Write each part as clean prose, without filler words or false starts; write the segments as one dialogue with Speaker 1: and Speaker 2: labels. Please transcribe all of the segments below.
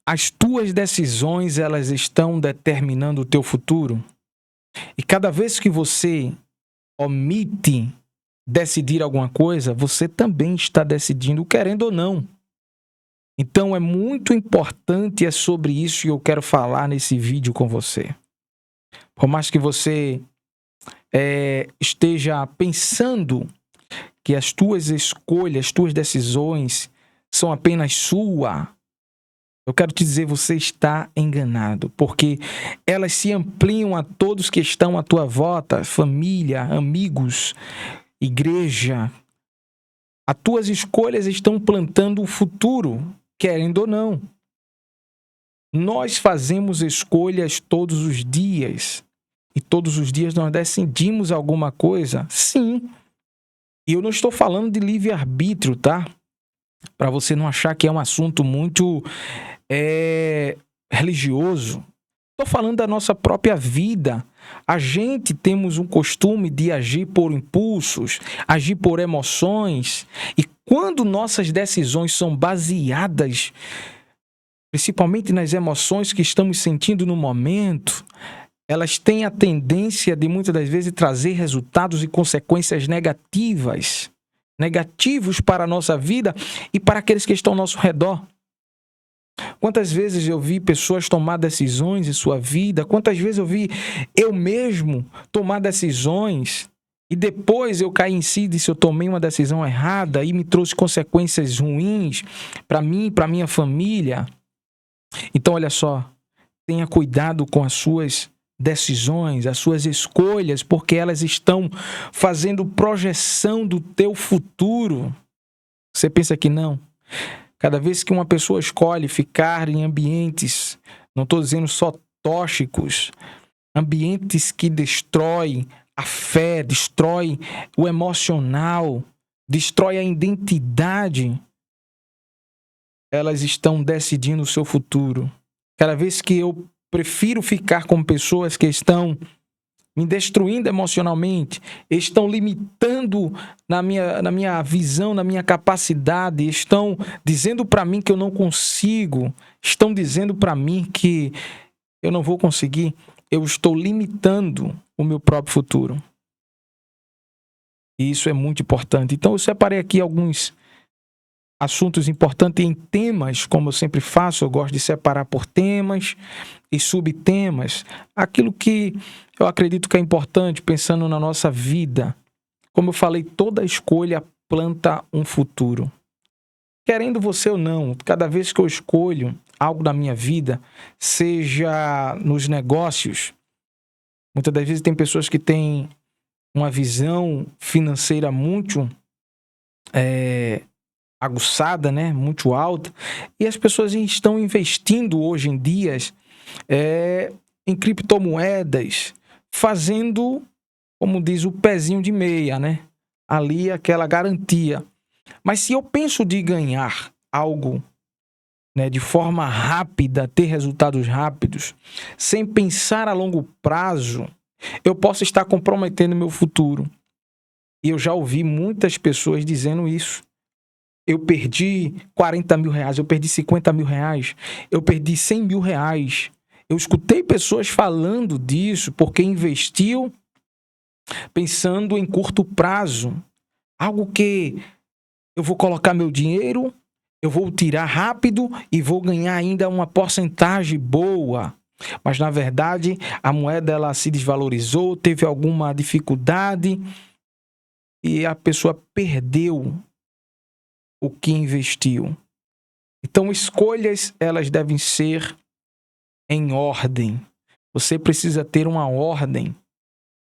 Speaker 1: As tuas decisões, elas estão determinando o teu futuro. E cada vez que você omite decidir alguma coisa, você também está decidindo, querendo ou não. Então é muito importante, é sobre isso que eu quero falar nesse vídeo com você. Por mais que você esteja pensando que as tuas escolhas, as tuas decisões são apenas sua, eu quero te dizer, você está enganado, porque elas se ampliam a todos que estão à tua volta, família, amigos, igreja. As tuas escolhas estão plantando o futuro, querendo ou não. Nós fazemos escolhas todos os dias. E todos os dias nós decidimos alguma coisa? Sim. E eu não estou falando de livre-arbítrio, tá? Para você não achar que é um assunto muito religioso. Estou falando da nossa própria vida. A gente temos um costume de agir por impulsos, agir por emoções. E quando nossas decisões são baseadas, principalmente nas emoções que estamos sentindo no momento, elas têm a tendência de muitas das vezes trazer resultados e consequências negativos para a nossa vida e para aqueles que estão ao nosso redor. Quantas vezes eu vi pessoas tomar decisões em sua vida, quantas vezes eu vi eu mesmo tomar decisões e depois eu caí em si e disse eu tomei uma decisão errada e me trouxe consequências ruins para mim, para minha família. Então olha só, tenha cuidado com as suas decisões, as suas escolhas, porque elas estão fazendo projeção do teu futuro. Você pensa que não? Cada vez que uma pessoa escolhe ficar em ambientes, não estou dizendo só tóxicos, ambientes que destroem a fé, destroem o emocional, destrói a identidade, elas estão decidindo o seu futuro. Cada vez que eu prefiro ficar com pessoas que estão me destruindo emocionalmente, estão limitando na minha visão, na minha capacidade, estão dizendo para mim que eu não consigo, estão dizendo para mim que eu não vou conseguir, eu estou limitando o meu próprio futuro. E isso é muito importante. Então eu separei aqui alguns assuntos importantes em temas, como eu sempre faço, eu gosto de separar por temas e subtemas, aquilo que eu acredito que é importante pensando na nossa vida. Como eu falei, toda escolha planta um futuro. Querendo você ou não, cada vez que eu escolho algo da minha vida, seja nos negócios, muitas das vezes tem pessoas que têm uma visão financeira muito aguçada, né? Muito alta, e as pessoas estão investindo hoje em dia em criptomoedas, fazendo, como diz, o pezinho de meia, né? Ali aquela garantia. Mas se eu penso de ganhar algo, né, de forma rápida, ter resultados rápidos, sem pensar a longo prazo, eu posso estar comprometendo meu futuro. E eu já ouvi muitas pessoas dizendo isso. Eu perdi 40 mil reais, eu perdi 50 mil reais, eu perdi 100 mil reais. Eu escutei pessoas falando disso porque investiu pensando em curto prazo. Algo que eu vou colocar meu dinheiro, eu vou tirar rápido e vou ganhar ainda uma porcentagem boa. Mas, na verdade, a moeda ela se desvalorizou, teve alguma dificuldade e a pessoa perdeu o que investiu. Então, escolhas, elas devem ser em ordem. Você precisa ter uma ordem,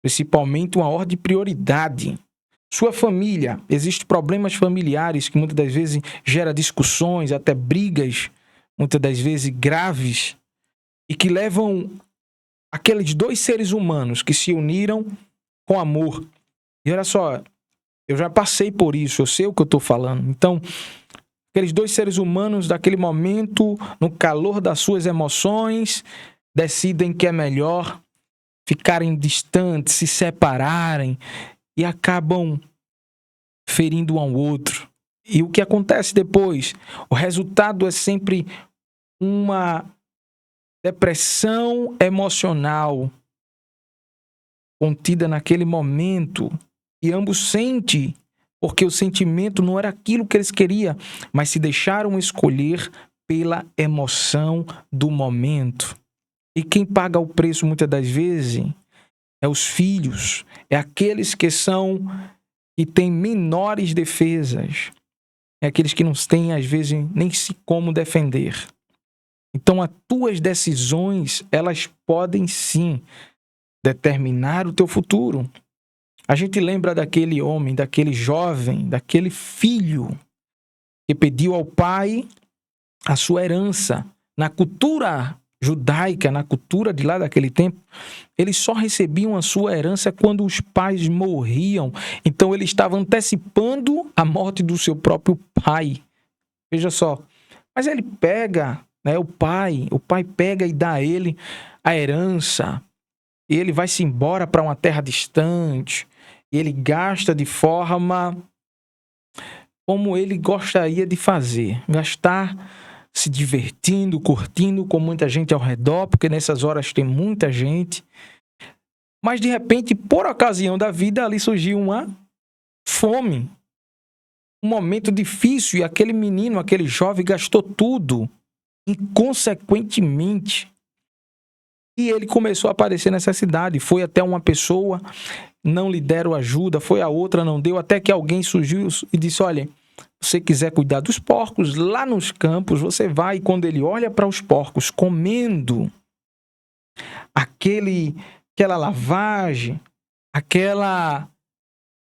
Speaker 1: principalmente uma ordem de prioridade. Sua família, existem problemas familiares que muitas das vezes geram discussões, até brigas, muitas das vezes graves, e que levam aqueles dois seres humanos que se uniram com amor. E olha só, eu já passei por isso, eu sei o que eu estou falando. Então, aqueles dois seres humanos, daquele momento, no calor das suas emoções, decidem que é melhor ficarem distantes, se separarem e acabam ferindo um ao outro. E o que acontece depois? O resultado é sempre uma depressão emocional contida naquele momento, e ambos sentem, porque o sentimento não era aquilo que eles queriam, mas se deixaram escolher pela emoção do momento. E quem paga o preço muitas das vezes é os filhos, é aqueles que têm menores defesas, é aqueles que não têm às vezes nem se como defender. Então as tuas decisões, elas podem sim determinar o teu futuro. A gente lembra daquele homem, daquele jovem, daquele filho que pediu ao pai a sua herança. Na cultura judaica, na cultura de lá daquele tempo, eles só recebiam a sua herança quando os pais morriam. Então ele estava antecipando a morte do seu próprio pai. Veja só. Mas ele pega, né, o pai pega e dá a ele a herança. E ele vai-se embora para uma terra distante. E ele gasta de forma como ele gostaria de fazer. Gastar se divertindo, curtindo com muita gente ao redor, porque nessas horas tem muita gente. Mas de repente, por ocasião da vida, ali surgiu uma fome. Um momento difícil, e aquele menino, aquele jovem gastou tudo inconsequentemente. E ele começou a aparecer nessa cidade. Foi até uma pessoa, não lhe deram ajuda, foi a outra, não deu, até que alguém surgiu e disse: olha, se você quiser cuidar dos porcos, lá nos campos, você vai. E quando ele olha para os porcos comendo aquela lavagem, aquela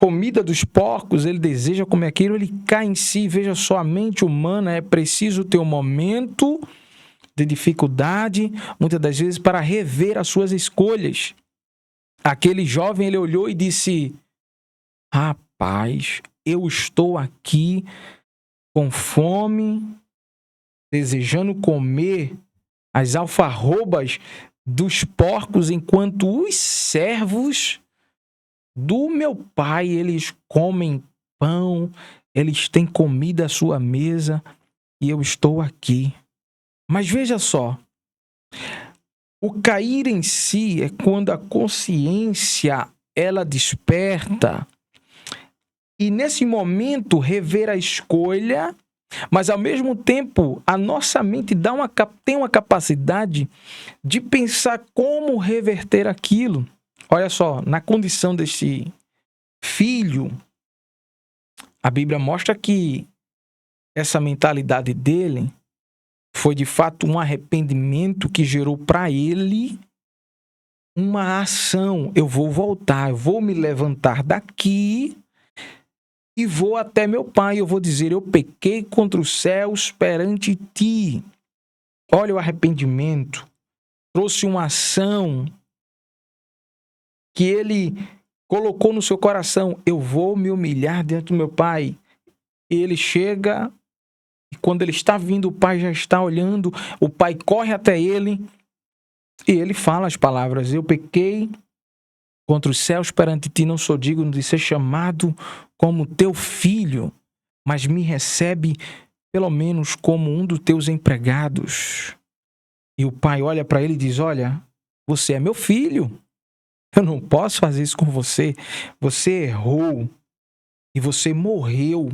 Speaker 1: comida dos porcos, ele deseja comer aquilo, ele cai em si. Veja só, a mente humana é preciso ter um momento de dificuldade, muitas das vezes, para rever as suas escolhas. Aquele jovem, ele olhou e disse: rapaz, eu estou aqui com fome, desejando comer as alfarrobas dos porcos, enquanto os servos do meu pai, eles comem pão, eles têm comida à sua mesa, e eu estou aqui. Mas veja só, o cair em si é quando a consciência, ela desperta, e nesse momento rever a escolha, mas ao mesmo tempo a nossa mente tem uma capacidade de pensar como reverter aquilo. Olha só, na condição desse filho, a Bíblia mostra que essa mentalidade dele foi de fato um arrependimento que gerou para ele uma ação. Eu vou voltar, eu vou me levantar daqui e vou até meu pai. Eu vou dizer: eu pequei contra os céus perante ti. Olha o arrependimento. Trouxe uma ação que ele colocou no seu coração: eu vou me humilhar diante do meu pai. E ele chega, e quando ele está vindo, o pai já está olhando, o pai corre até ele, e ele fala as palavras: eu pequei contra os céus perante ti, não sou digno de ser chamado como teu filho, mas me recebe pelo menos como um dos teus empregados. E o pai olha para ele e diz: olha, você é meu filho, eu não posso fazer isso com você, você errou e você morreu.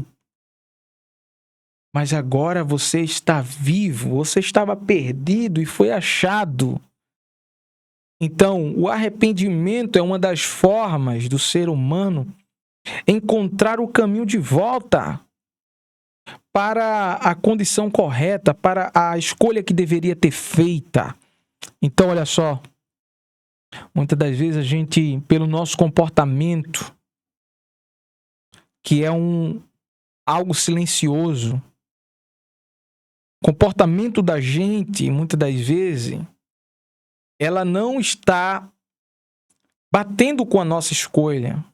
Speaker 1: Mas agora você está vivo, você estava perdido e foi achado. Então, o arrependimento é uma das formas do ser humano encontrar o caminho de volta para a condição correta, para a escolha que deveria ter feita. Então, olha só, muitas das vezes a gente, pelo nosso comportamento, que é algo silencioso, comportamento da gente, muitas das vezes, ela não está batendo com a nossa escolha.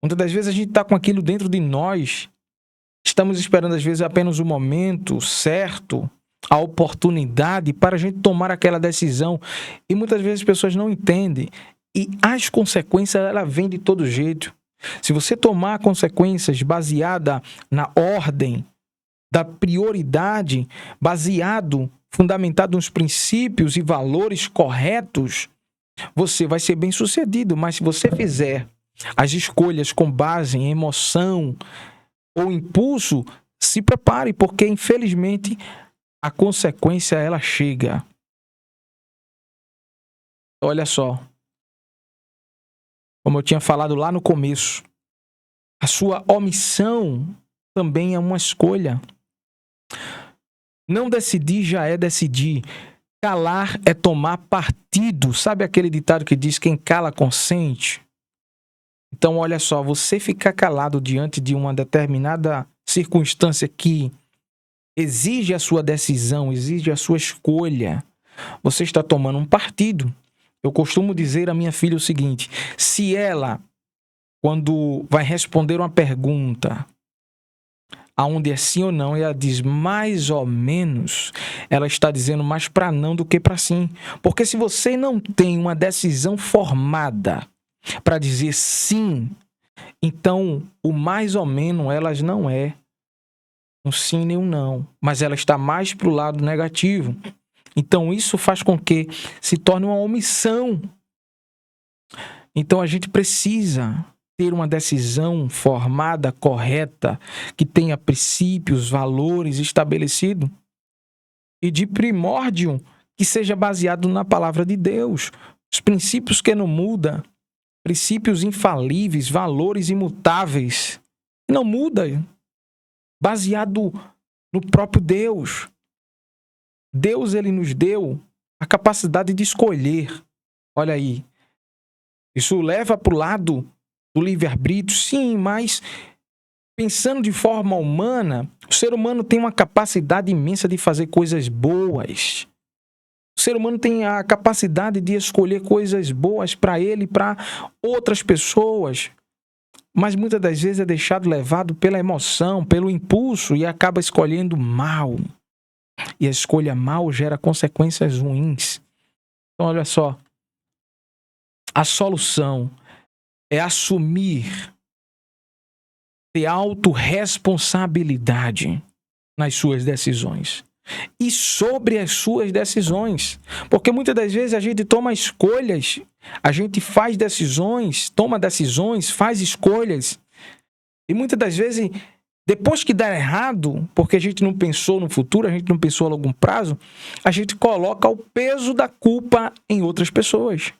Speaker 1: Muitas das vezes a gente está com aquilo dentro de nós, estamos esperando às vezes apenas o momento certo, a oportunidade para a gente tomar aquela decisão, e muitas vezes as pessoas não entendem, e as consequências ela vêm de todo jeito. Se você tomar consequências baseada na ordem da prioridade, baseado fundamentado nos princípios e valores corretos, você vai ser bem-sucedido. Mas se você fizer as escolhas com base em emoção ou impulso, se prepare, porque infelizmente a consequência ela chega. Olha só, como eu tinha falado lá no começo, a sua omissão também é uma escolha. Não decidir já é decidir. Calar é tomar partido. Sabe aquele ditado que diz quem cala consente? Então, olha só, você ficar calado diante de uma determinada circunstância que exige a sua decisão, exige a sua escolha, você está tomando um partido. Eu costumo dizer à minha filha o seguinte: se ela, quando vai responder uma pergunta, aonde é sim ou não, e ela diz mais ou menos, ela está dizendo mais para não do que para sim. Porque se você não tem uma decisão formada para dizer sim, então o mais ou menos elas não é um sim nem um não, mas ela está mais para o lado negativo. Então isso faz com que se torne uma omissão. Então a gente precisa ter uma decisão formada, correta, que tenha princípios, valores estabelecidos e de primórdio que seja baseado na palavra de Deus. Os princípios que não mudam, princípios infalíveis, valores imutáveis, não muda, baseado no próprio Deus. Deus, ele nos deu a capacidade de escolher. Olha aí, isso leva para o lado do livre-arbítrio, sim, mas pensando de forma humana, o ser humano tem uma capacidade imensa de fazer coisas boas. O ser humano tem a capacidade de escolher coisas boas para ele e para outras pessoas, mas muitas das vezes é deixado levado pela emoção, pelo impulso e acaba escolhendo mal. E a escolha mal gera consequências ruins. Então, olha só, a solução é assumir, ter autorresponsabilidade nas suas decisões e sobre as suas decisões. Porque muitas das vezes a gente toma escolhas, a gente faz decisões, toma decisões, faz escolhas, e muitas das vezes, depois que dá errado, porque a gente não pensou no futuro, a gente não pensou a longo prazo, a gente coloca o peso da culpa em outras pessoas.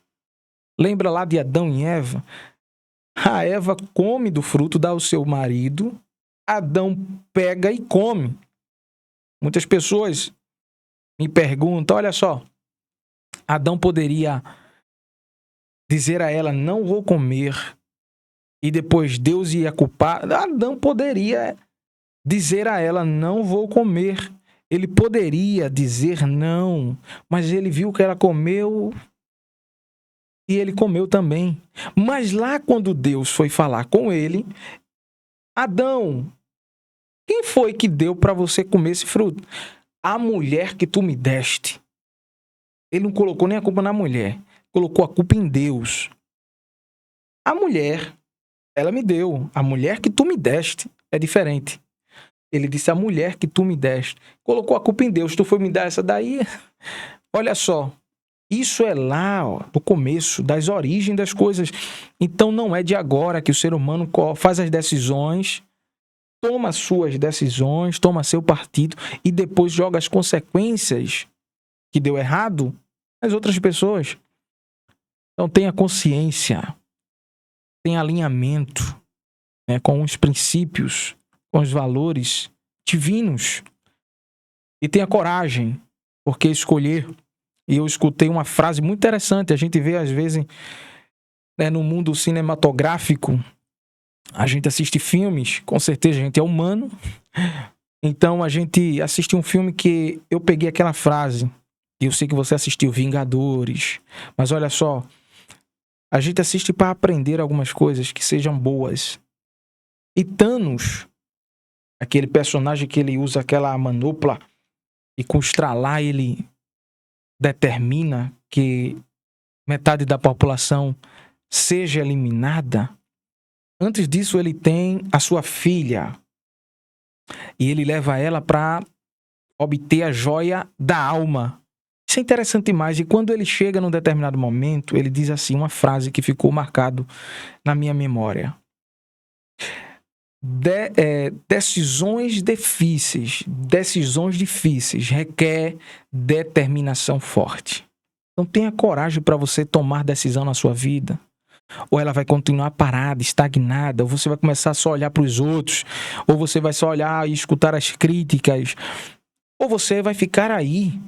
Speaker 1: Lembra lá de Adão e Eva? A Eva come do fruto, dá ao seu marido, Adão pega e come. Muitas pessoas me perguntam, olha só, Adão poderia dizer a ela, não vou comer, e depois Deus ia culpar. Adão poderia dizer a ela, não vou comer. Ele poderia dizer não, mas ele viu que ela comeu e ele comeu também. Mas lá quando Deus foi falar com ele, Adão, quem foi que deu para você comer esse fruto? A mulher que tu me deste. Ele não colocou nem a culpa na mulher, colocou a culpa em Deus. A mulher, ela me deu. A mulher que tu me deste é diferente. Ele disse, a mulher que tu me deste. Colocou a culpa em Deus. Tu foi me dar essa daí? Olha só. Isso é lá, ó, do começo, das origens das coisas. Então não é de agora que o ser humano faz as decisões, toma suas decisões, toma seu partido e depois joga as consequências que deu errado nas outras pessoas. Então tenha consciência, tenha alinhamento, né, com os princípios, com os valores divinos e tenha coragem, porque escolher. E eu escutei uma frase muito interessante, a gente vê às vezes, né, no mundo cinematográfico, a gente assiste filmes, com certeza a gente é humano, então a gente assiste um filme que eu peguei aquela frase, e eu sei que você assistiu Vingadores, mas olha só, a gente assiste para aprender algumas coisas que sejam boas. E Thanos, aquele personagem que ele usa aquela manopla e com estralar ele determina que metade da população seja eliminada. Antes disso, ele tem a sua filha. E ele leva ela para obter a joia da alma. Isso é interessante demais. E quando ele chega num determinado momento, ele diz assim, uma frase que ficou marcado na minha memória. Decisões difíceis requer determinação forte. Então tenha coragem para você tomar decisão na sua vida. Ou ela vai continuar parada, estagnada, ou você vai começar a só olhar para os outros, ou você vai só olhar e escutar as críticas, ou você vai ficar aí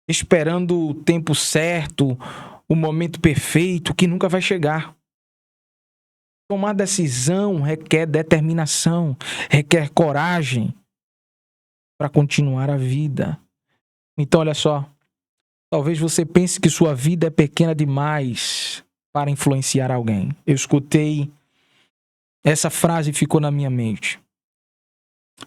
Speaker 1: esperando o tempo certo, o momento perfeito, que nunca vai chegar. Tomar decisão requer determinação, requer coragem para continuar a vida. Então, olha só, talvez você pense que sua vida é pequena demais para influenciar alguém. Eu escutei essa frase e ficou na minha mente.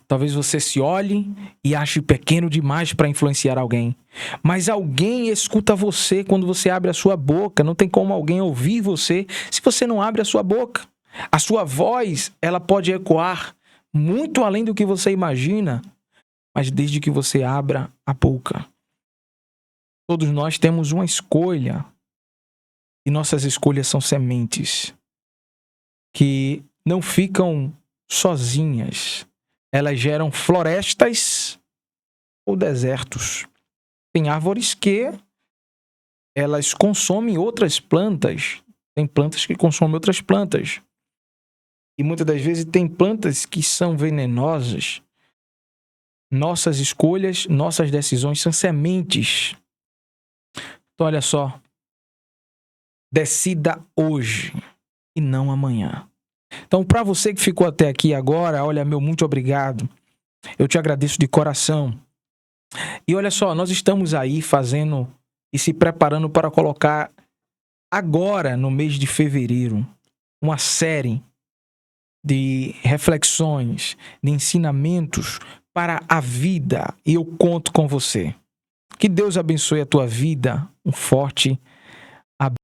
Speaker 1: Talvez você se olhe e ache pequeno demais para influenciar alguém. Mas alguém escuta você quando você abre a sua boca. Não tem como alguém ouvir você se você não abre a sua boca. A sua voz, ela pode ecoar muito além do que você imagina, mas desde que você abra a boca. Todos nós temos uma escolha. E nossas escolhas são sementes que não ficam sozinhas. Elas geram florestas ou desertos. Tem árvores que elas consomem outras plantas. Tem plantas que consomem outras plantas. E muitas das vezes tem plantas que são venenosas. Nossas escolhas, nossas decisões são sementes. Então, olha só. Decida hoje e não amanhã. Então, para você que ficou até aqui agora, olha, meu muito obrigado. Eu te agradeço de coração. E olha só, nós estamos aí fazendo e se preparando para colocar agora, no mês de fevereiro, uma série de reflexões, de ensinamentos para a vida. E eu conto com você. Que Deus abençoe a tua vida. Um forte abraço.